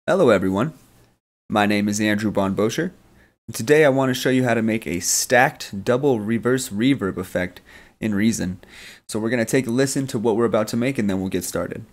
Hello everyone, my name is Andrew Bosher, and today I want to show you how to make a stacked double reverse reverb effect in Reason. So we're going to take a listen to what we're about to make and then we'll get started.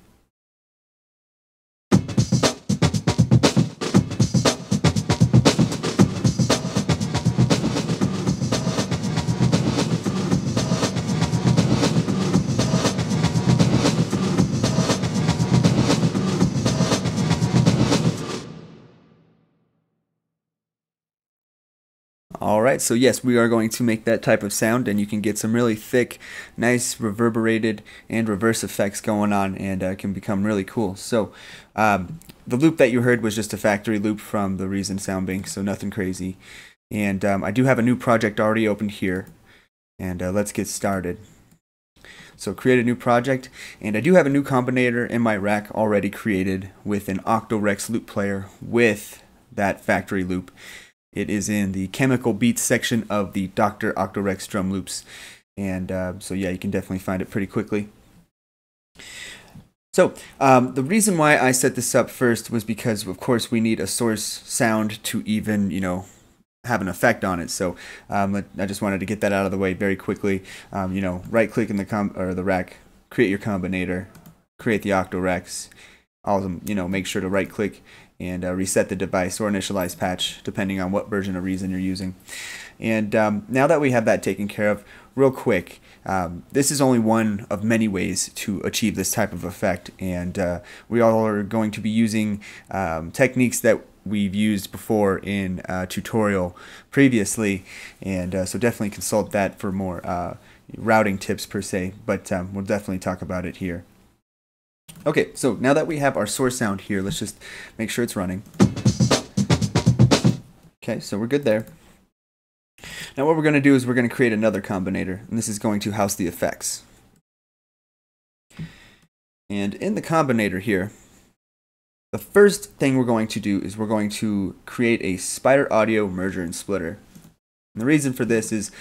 Alright, so yes, we are going to make that type of sound, and you can get some really thick, nice reverberated and reverse effects going on, and it can become really cool. So the loop that you heard was just a factory loop from the Reason sound bank, so nothing crazy. And I do have a new project already opened here, and let's get started. So create a new project, and I do have a new combinator in my rack already created with an Octorex loop player with that factory loop. It is in the chemical beats section of the Dr. Octorex drum loops. And so yeah, you can definitely find it pretty quickly. So the reason why I set this up first was because, of course, we need a source sound to even, have an effect on it. So I just wanted to get that out of the way very quickly. Right click in the rack, create your combinator, create the Octorex. Also, make sure to right click and reset the device or initialize patch, depending on what version of Reason you're using. And now that we have that taken care of, real quick, this is only one of many ways to achieve this type of effect, and we all are going to be using techniques that we've used before in a tutorial previously, and so definitely consult that for more routing tips per se, but we'll definitely talk about it here. Okay, so now that we have our source sound here, let's just make sure it's running. Okay, so we're good there. Now what we're going to do is we're going to create another combinator, and this is going to house the effects. And in the combinator here, the first thing we're going to do is we're going to create a spyder audio merger and splitter. And the reason for this is,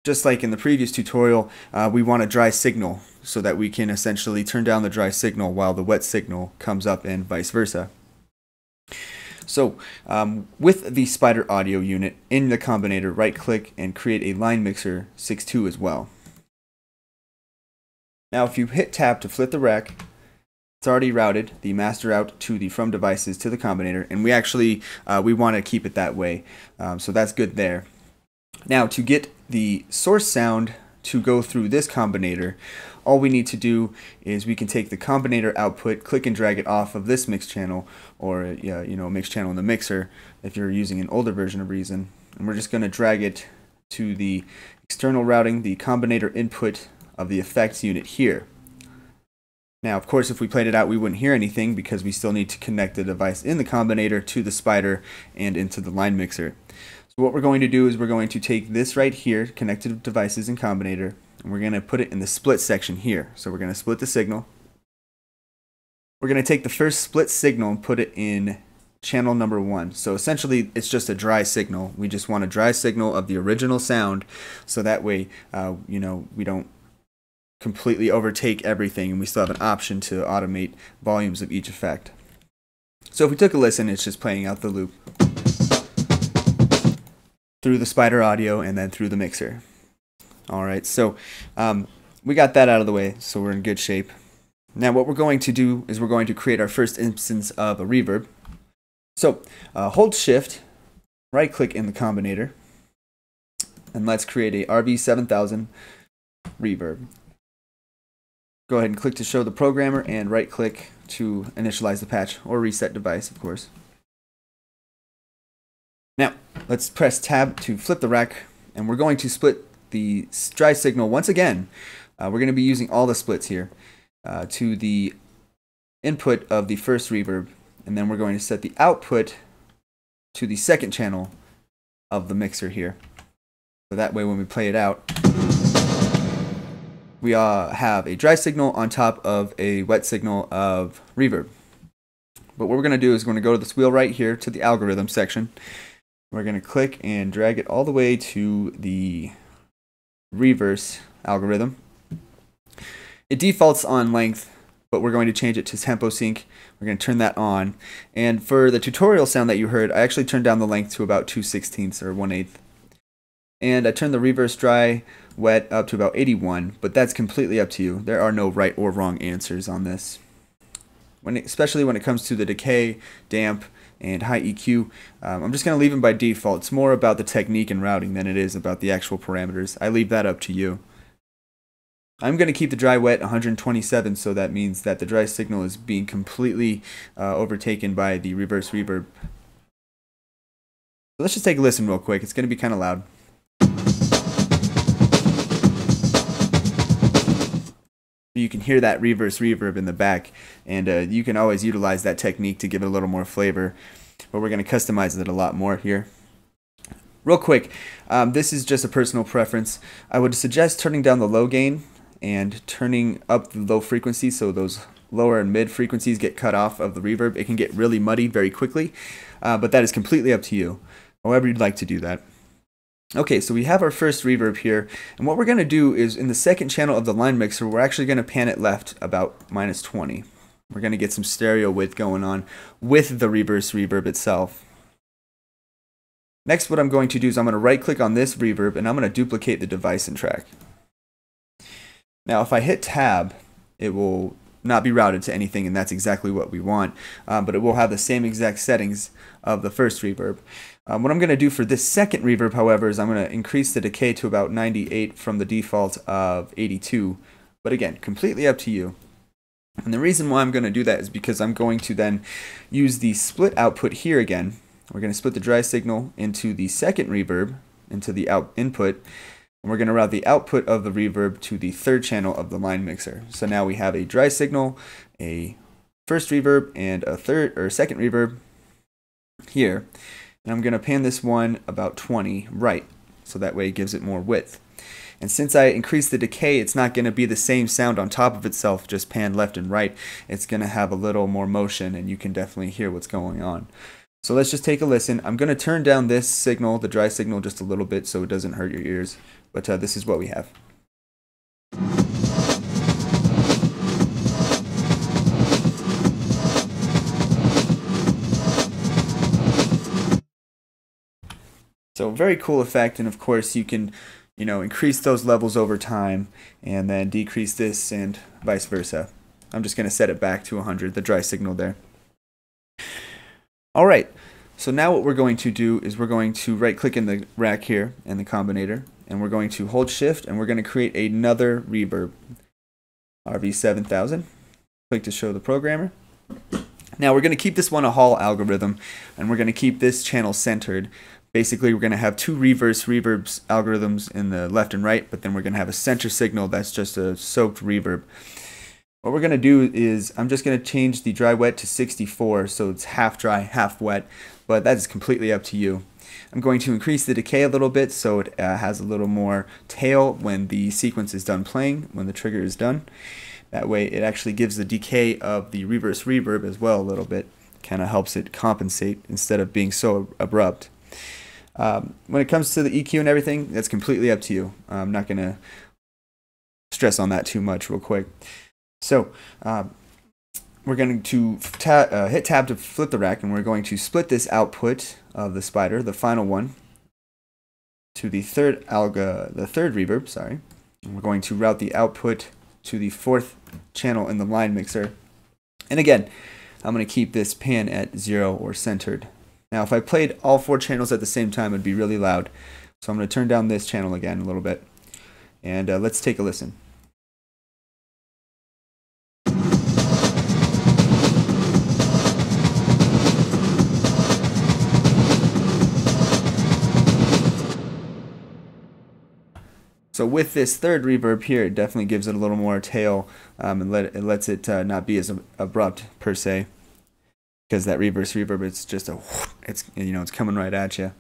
just like in the previous tutorial, we want a dry signal so that we can essentially turn down the dry signal while the wet signal comes up, and vice versa. So with the spyder audio unit in the combinator, right click and create a line mixer 6.2 as well. Now if you hit tab to flip the rack, it's already routed the master out to the from devices to the combinator, and we actually we want to keep it that way, so that's good there. Now to get the source sound to go through this combinator, all we need to do is we can take the combinator output, click and drag it off of this mix channel, or mix channel in the mixer if you're using an older version of Reason, and we're just going to drag it to the external routing, the combinator input of the effects unit here. Now, of course, if we played it out, we wouldn't hear anything because we still need to connect the device in the combinator to the spyder and into the line mixer. So what we're going to do is we're going to take this right here, connected devices and combinator, and we're going to put it in the split section here. So we're going to split the signal. We're going to take the first split signal and put it in channel number 1. So essentially, it's just a dry signal. We just want a dry signal of the original sound, so that way, we don't completely overtake everything, and we still have an option to automate volumes of each effect. So if we took a listen, it's just playing out the loop through the spyder audio and then through the mixer. Alright, so we got that out of the way, so we're in good shape. Now what we're going to do is we're going to create our first instance of a reverb. So hold shift, right click in the combinator, and let's create a RV7000 reverb. Go ahead and click to show the programmer and right click to initialize the patch or reset device, of course. Now let's press tab to flip the rack, and we're going to split the dry signal once again. We're going to be using all the splits here to the input of the first reverb, and then we're going to set the output to the second channel of the mixer here. So that way when we play it out, we have a dry signal on top of a wet signal of reverb. But what we're going to do is we're going to go to this wheel right here to the algorithm section. We're going to click and drag it all the way to the reverse algorithm. It defaults on length but we're going to change it to tempo sync. We're going to turn that on. And for the tutorial sound that you heard, I actually turned down the length to about 2/16 or 1/8. And I turned the reverse dry wet up to about 81, but that's completely up to you. There are no right or wrong answers on this. Especially when it comes to the decay, damp, and high EQ, I'm just going to leave them by default. It's more about the technique and routing than it is about the actual parameters. I leave that up to you. I'm going to keep the dry wet 127, so that means that the dry signal is being completely overtaken by the reverse reverb. So let's just take a listen real quick. It's going to be kind of loud. You can hear that reverse reverb in the back, and you can always utilize that technique to give it a little more flavor, but we're going to customize it a lot more here. Real quick, this is just a personal preference. I would suggest turning down the low gain and turning up the low frequency so those lower and mid frequencies get cut off of the reverb. It can get really muddy very quickly, but that is completely up to you, however you'd like to do that. Okay, so we have our first reverb here, and what we're going to do is in the second channel of the line mixer, we're actually going to pan it left about -20. We're going to get some stereo width going on with the reverse reverb itself. Next, what I'm going to do is I'm going to right click on this reverb and I'm going to duplicate the device and track. Now if I hit tab, it will not be routed to anything, and that's exactly what we want, but it will have the same exact settings of the first reverb. What I'm going to do for this second reverb, however, is I'm going to increase the decay to about 98 from the default of 82, but again, completely up to you. And the reason why I'm going to do that is because I'm going to then use the split output here again. We're going to split the dry signal into the second reverb, into the input, and we're going to route the output of the reverb to the third channel of the line mixer. So now we have a dry signal, a first reverb, and a second reverb here. And I'm going to pan this one about 20 right, so that way it gives it more width. And since I increased the decay, it's not going to be the same sound on top of itself, just panned left and right. It's going to have a little more motion, and you can definitely hear what's going on. So let's just take a listen. I'm going to turn down this signal, the dry signal, just a little bit so it doesn't hurt your ears. But this is what we have. So very cool effect, and of course you can, increase those levels over time and then decrease this and vice versa. I'm just going to set it back to 100, the dry signal there. All right, so now what we're going to do is we're going to right click in the rack here in the combinator, and we're going to hold shift and we're going to create another reverb, RV7000. Click to show the programmer. Now we're going to keep this one a Hall algorithm, and we're going to keep this channel centered. Basically, we're going to have two reverse reverbs algorithms in the left and right, but then we're going to have a center signal that's just a soaked reverb. What we're going to do is I'm just going to change the dry wet to 64, so it's half dry, half wet, but that is completely up to you. I'm going to increase the decay a little bit so it has a little more tail when the sequence is done playing, when the trigger is done. That way it actually gives the decay of the reverse reverb as well a little bit. Kind of helps it compensate instead of being so abrupt. When it comes to the EQ and everything, that's completely up to you. I'm not going to stress on that too much real quick. So we're going to hit tab to flip the rack, and we're going to split this output of the spyder, the final one, to the third reverb, sorry. And we're going to route the output to the fourth channel in the line mixer. And again, I'm going to keep this pan at 0 or centered. Now if I played all 4 channels at the same time, it'd be really loud. So I'm going to turn down this channel again a little bit. And let's take a listen. So with this third reverb here, it definitely gives it a little more tail, and it lets it not be as abrupt per se, because that reverse reverb, it's just it's coming right at you.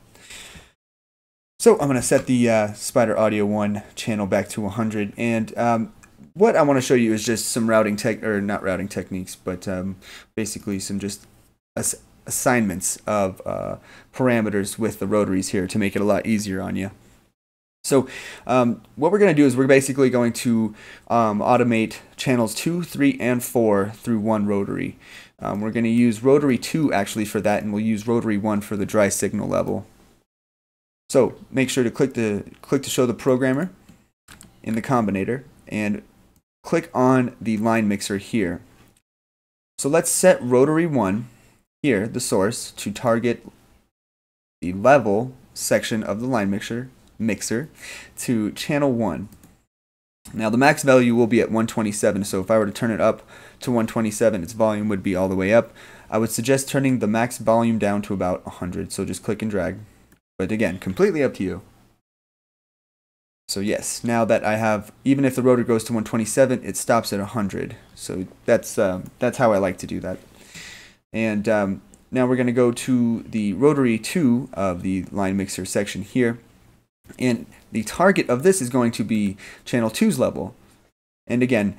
So I'm going to set the Spyder Audio 1 channel back to 100, and what I want to show you is just some routing not routing techniques, but basically some just assignments of parameters with the rotaries here to make it a lot easier on you. So what we're going to do is we're basically going to automate channels 2, 3, and 4 through one rotary. We're going to use rotary 2 actually for that, and we'll use rotary 1 for the dry signal level. So make sure to click to show the programmer in the combinator and click on the line mixer here. So let's set rotary 1 here, the source, to target the level section of the line mixer to channel 1. Now the max value will be at 127, so if I were to turn it up to 127, its volume would be all the way up. I would suggest turning the max volume down to about 100, so just click and drag. But again, completely up to you. So yes, now that I have, even if the rotor goes to 127, it stops at 100. So that's how I like to do that. And now we're going to go to the rotary 2 of the line mixer section here. And the target of this is going to be channel 2's level. And again,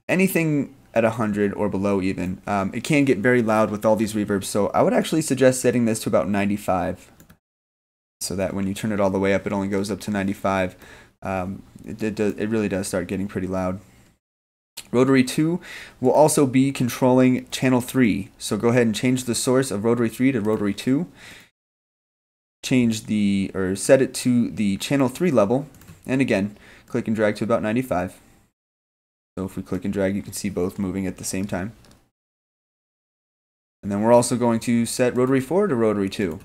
anything at 100 or below even, it can get very loud with all these reverbs. So I would actually suggest setting this to about 95. So that when you turn it all the way up, it only goes up to 95. It really does start getting pretty loud. Rotary 2 will also be controlling channel 3. So go ahead and change the source of rotary 3 to rotary 2. Set it to the channel 3 level. And again, click and drag to about 95. So if we click and drag, you can see both moving at the same time. And then we're also going to set rotary 4 to rotary 2.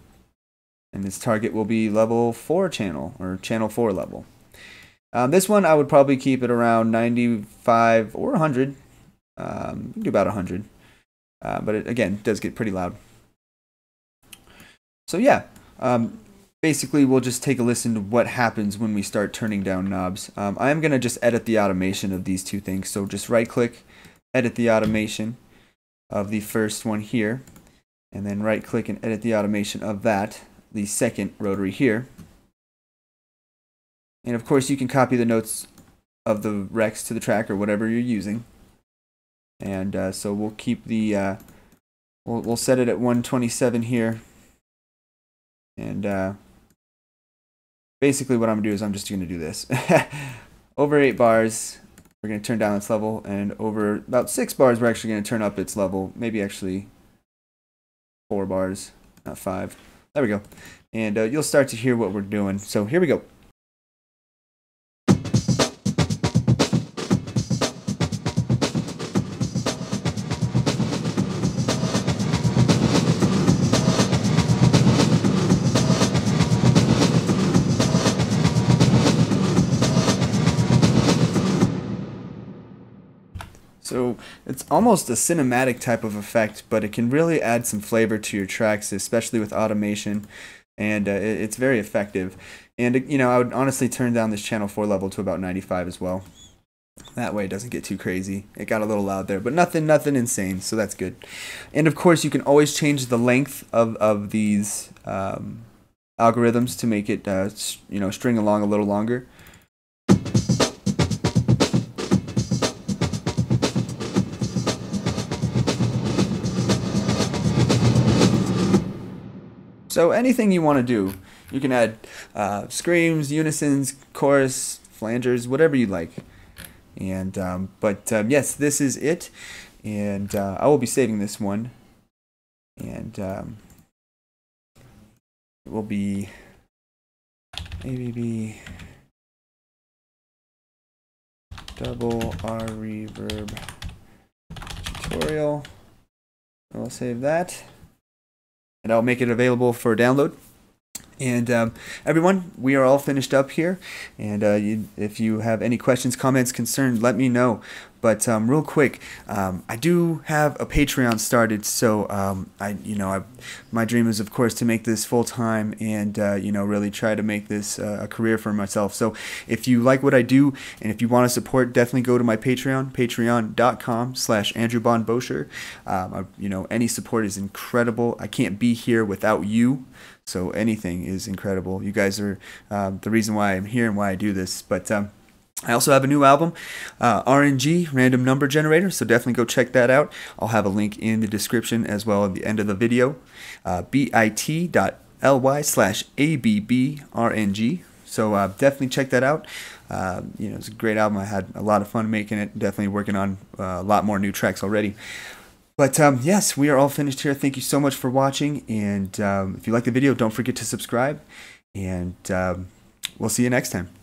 And its target will be level 4 channel, or channel 4 level. This one I would probably keep it around 95 or 100. You can do about 100. But it, again, does get pretty loud. So yeah, basically we'll just take a listen to what happens when we start turning down knobs. I am going to just edit the automation of these two things. So just right click, edit the automation of the first one here. And then right click and edit the automation of that. The second rotary here. And of course you can copy the notes of the Rex to the track or whatever you're using. And so we'll keep the we'll set it at 127 here. And basically what I'm gonna do is I'm just gonna do this. Over 8 bars we're gonna turn down its level, and over about 6 bars we're actually gonna turn up its level. Maybe actually 4 bars, not 5. There we go. And you'll start to hear what we're doing. So here we go. So it's almost a cinematic type of effect, but it can really add some flavor to your tracks, especially with automation, and it's very effective. And you know, I would honestly turn down this channel 4 level to about 95 as well. That way it doesn't get too crazy. It got a little loud there, but nothing insane, so that's good. And of course, you can always change the length of these algorithms to make it you know, string along a little longer. So anything you want to do, you can add screams, unisons, chorus, flangers, whatever you like. And yes, this is it, and I will be saving this one, and it will be ABB double R reverb tutorial. I'll save that. And I'll make it available for download. And everyone, we are all finished up here. And if you have any questions, comments, concerns, let me know. But real quick, I do have a Patreon started. So my dream is, of course, to make this full time and really try to make this a career for myself. So if you like what I do and if you want to support, definitely go to my Patreon, patreon.com/AndrewBondBosher. Any support is incredible. I can't be here without you. So anything is incredible. You guys are the reason why I'm here and why I do this. But I also have a new album, RNG, Random Number Generator, so definitely go check that out. I'll have a link in the description as well at the end of the video, bit.ly/ABBRNG. So definitely check that out. It's a great album. I had a lot of fun making it. Definitely working on a lot more new tracks already. But yes, we are all finished here. Thank you so much for watching. And if you like the video, don't forget to subscribe. And we'll see you next time.